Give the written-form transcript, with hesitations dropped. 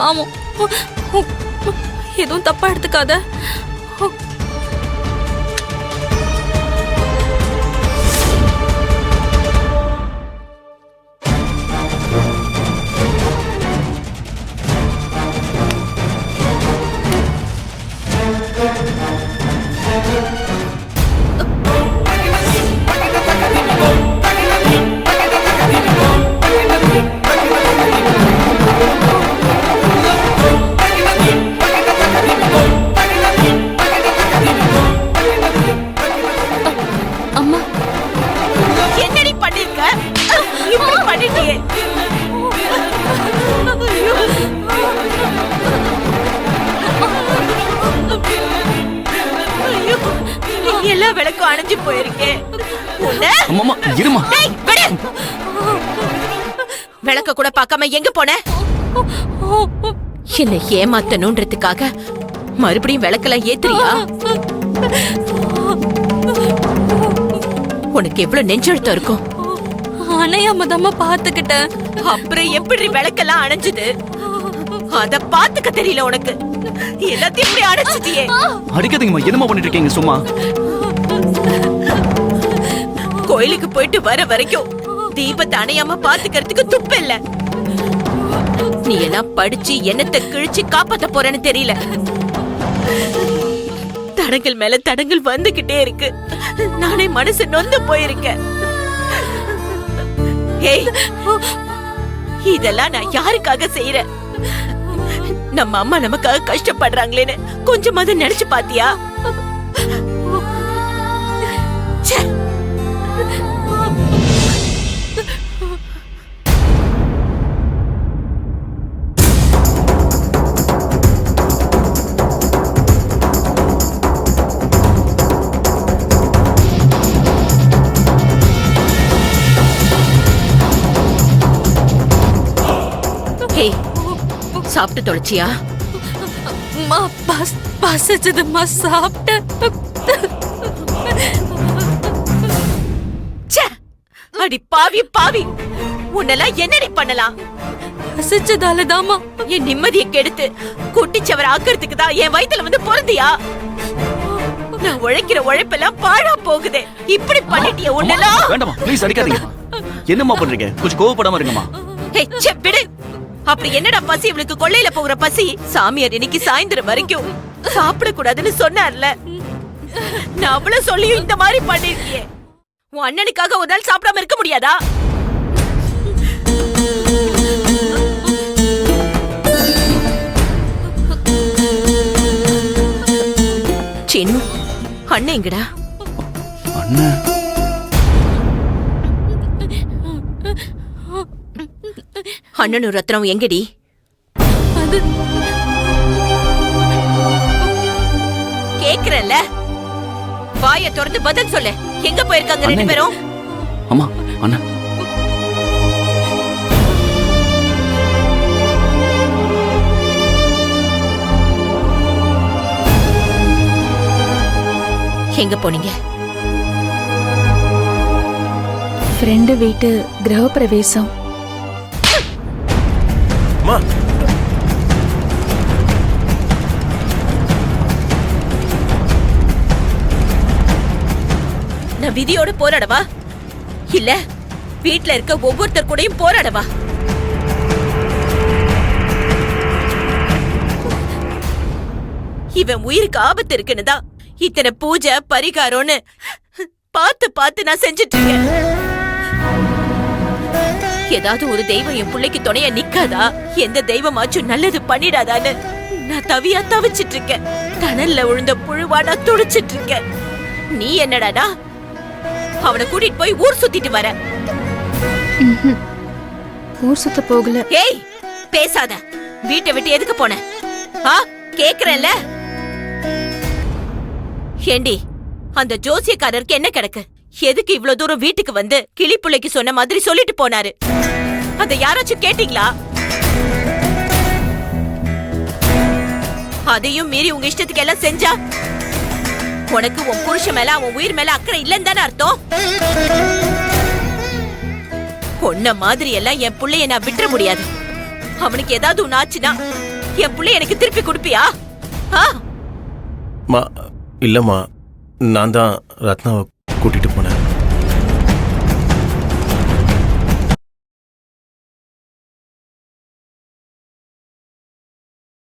பாவம். எதுவும் தப்பா எடுத்துக்காத. எல்லா விளக்கும் அணைஞ்சு போயிருக்கேன். விளக்க கூட பார்க்காம எங்க போன? என்ன ஏமாத்தணும்ன்றதுக்காக மறுபடியும் விளக்கெல்லாம் ஏத்துறியா? உனக்கு எவ்வளவு நெஞ்செழுத்தம் இருக்கும்? அணையாமதாம பாத்துக்கிட்டேன். அப்புறம் எப்படி விளக்கெல்லாம் அணைஞ்சது? அத பாத்துக்க தெரியல உனக்கு. எல்லாத்தையும் இப்படி அடைச்சிட்டியே. அடிக்காதீங்கம்மா, என்னமா பண்ணிட்டு இருக்கீங்க? சும்மா கோயிலுக்கு போயிட்டு வர வரைக்கும் தீபத்தை அணையாம பாத்துக்கிறதுக்கு துப்பு இல்ல. நீ எல்லாம் படிச்சு என்னத்தை கிழிச்சு காப்பாத்த போறேன்னு தெரியல. தடங்கள் மேல தடங்கள் வந்துகிட்டே இருக்கு. நானே மனசு நொந்து போயிருக்கேன். இதெல்லாம் நான் யாருக்காக செய்யறேன்? நம்ம அம்மா நமக்காக கஷ்டப்படுறாங்களேன்னு கொஞ்சமாவது நினைச்சு பாத்தியா? சாப்பிட்டு தொலைச்சியா? பசிச்சதுமா, சாப்பிட்டேன். அடி பாவி பாவி, உன்னெல்லாம் என்னடி பண்ணலாம்? பசிச்சதாலதாமா என் நிம்மதியை கெடுத்து குட்டிச்சவர் ஆக்கிறதுக்கு தான் என் வயித்துல வந்து பிறந்தியா? நான் உழைக்கிற உழைப்பெல்லாம் பாழா போகுதே. இப்படி பண்ணிட்டிய உன்னெல்லாம். வேண்டாமா, ப்ளீஸ் அடிக்காதீங்க. என்னம்மா பண்றீங்க? கொஞ்சம் கோவப்படாம இருங்கம்மா. விடு. அப்படி என்னடா பசி? இவளுக்கு கொள்ளையில போகிற பசி. சாமியார் இன்னைக்கு சாயந்தரம் வரைக்கும் சாப்பிட கூடாதுன்னு சொன்னார்ல. நான் அவ்வளவு சொல்லியும் இந்த மாதிரி பண்ணிருக்கியே. உன் அண்ணனுக்காக ஒரு நாள் சாப்பிடாம இருக்க முடியாதா? சின்னு, அண்ணன் எங்கடா? அண்ணன் அண்ணனும் ரத்னம் எங்கடி? கேக்குறல்ல, வாய திறந்து பதில் சொல்லு. எங்க போயிருக்காங்க ரெண்டு பேரும்? அம்மா, அண்ணா எங்க போனீங்க? ஃப்ரெண்டு வீட்டு கிரகப்பிரவேசம். நான் விதியோட போராடவா, இல்ல வீட்ல இருக்க ஒவ்வொருத்தர் கூடயும் போராடவா? இவன் உயிருக்கு ஆபத்து இருக்குன்னு தான் இத்தனை பூஜை பரிகாரம்னு பார்த்து பார்த்து நான் செஞ்சிட்டு இருக்கேன். ஏதாவது ஒரு தெய்வம் என் பிள்ளைக்கு துணையா நிக்காதா? எந்த தெய்வமாச்சும் நல்லது பண்ணிடாதான்னு நான் தவியா தவிச்சிட்டு இருக்கேன். தணல்ல விழுந்த புழுவா நான் துடிச்சிட்டு இருக்கேன். நீ என்னடாடா அவனை கூட்டிட்டு போய் ஊர் சுத்திட்டு வர? ஊர் சுத்த போகல. ஏய் பேசாத. வீட்டை விட்டு எதுக்கு போன? கேக்குறேன்ல. ஏண்டி, அந்த ஜோசியக்காரருக்கு என்ன கிடக்கு? எதுக்கு இவ்வளவு தூரம் வீட்டுக்கு வந்து கிளிப்புள்ளைக்கு சொன்ன மாதிரி சொல்லிட்டு போனாரு? அத யாராச்சும் கேட்டீங்களா? அதையும் மீறி உங்க இஷ்டத்துக்கு எல்லாம் செஞ்சா உனக்கு உன் புருஷன் மேல அவன் உயிர் மேல அக்கறை இல்லன்னு தானே அர்த்தம்? பொண்ண மாதிரி எல்லாம் என் புள்ளைய நான் விட்டுற முடியாது. அவனுக்கு ஏதாவது ஒண்ணு ஆச்சுன்னா என் புள்ளை எனக்கு திருப்பி கொடுப்பியா? ஆ? மா இல்லம்மா, நான் தான் ரத்னாவை கூட்டிட்டு போனேன்.